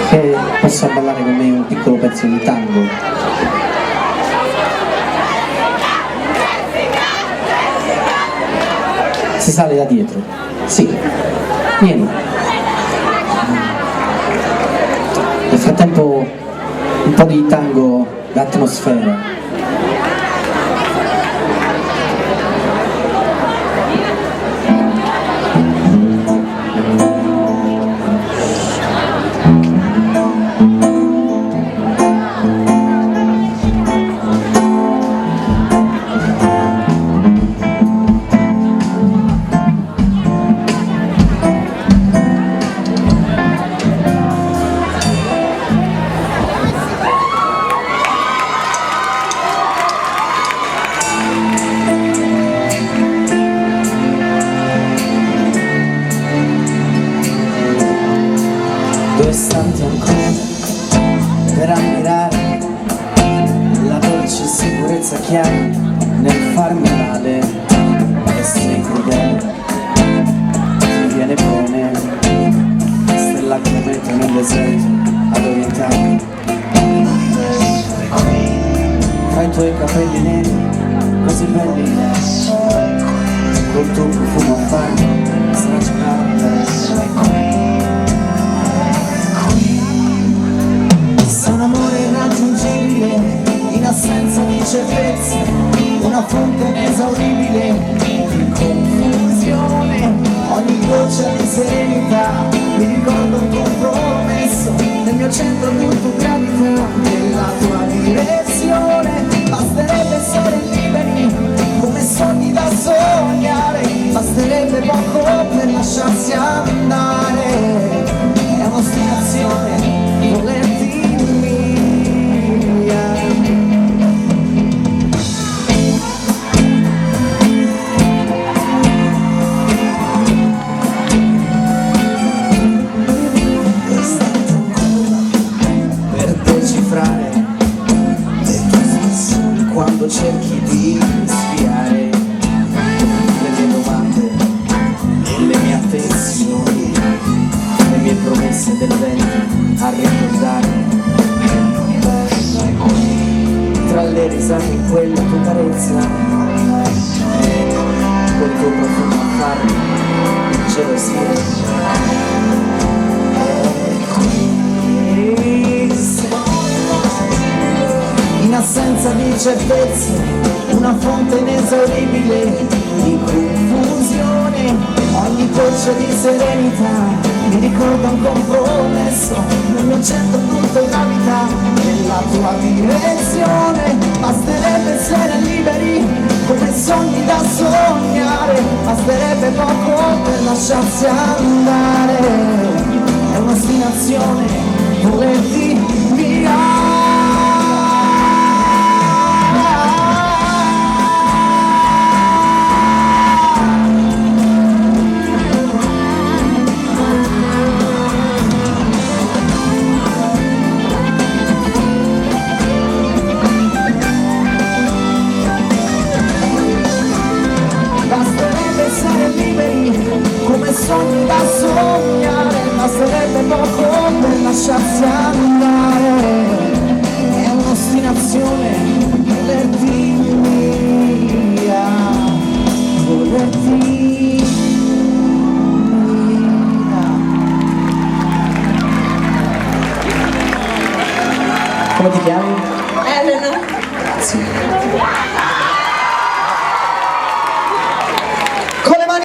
che possa ballare con me un piccolo pezzo di tango. Si sale da dietro? Sì. Vieni. Nel frattempo un po' di tango d'atmosfera. Due istanti ancora per ammirare la dolce sicurezza che hai nel farmi male, essere crudele, ti viene bene, stella che metto nel deserto ad orientarmi. Tra i tuoi capelli neri, così belli, col tuo profumo a farmi stracciare. Un amore irraggiungibile, in assenza di certezze, una fonte inesauribile di confusione, ogni goccia di serenità, mi ricordo un compromesso, nel mio centro tutto gravita, nella tua direzione, basterebbe essere liberi, come sogni da sognare, basterebbe poco per lasciarsi andare, è un'ostinazione, volerti quando cerchi di sviare le mie domande e le mie attenzioni, le mie promesse del vento a ricordare, tra le risate in quella tua carezza, quel tuo profumo a farmi gelosia. In assenza di certezze, una fonte inesauribile di confusione, ogni goccia di serenità, mi ricorda un compromesso, nel mio centro tutto gravita, nella tua direzione, basterebbe essere liberi, come sogni da sognare, basterebbe poco per lasciarsi andare, è un'ostinazione, volerti via. Come sogni da sognare, basterebbe poco per lasciarsi andare, è un'ostinazione, volerti via, volerti via. Come ti chiami? Elena. Grazie.